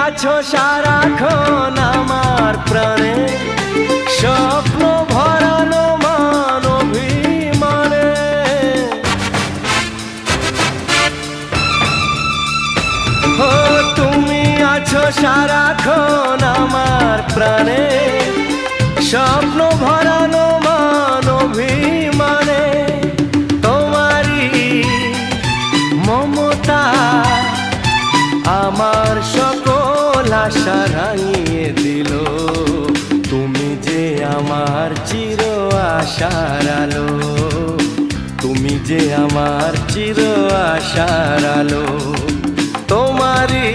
আছো সারাক্ষণ আমার প্রাণে, স্বপ্ন ভরানো মান অভিমানে। ও তুমি আছো সারাক্ষণ আমার প্রাণে, স্বপ্ন ভরানো মান অভিমানে। তোমারই মমতা আমার সকল আশা রাঙিয়ে দিল। তুমি যে আমার চির আশার আলো, তুমি যে আমার চির আশার আলো। তোমারই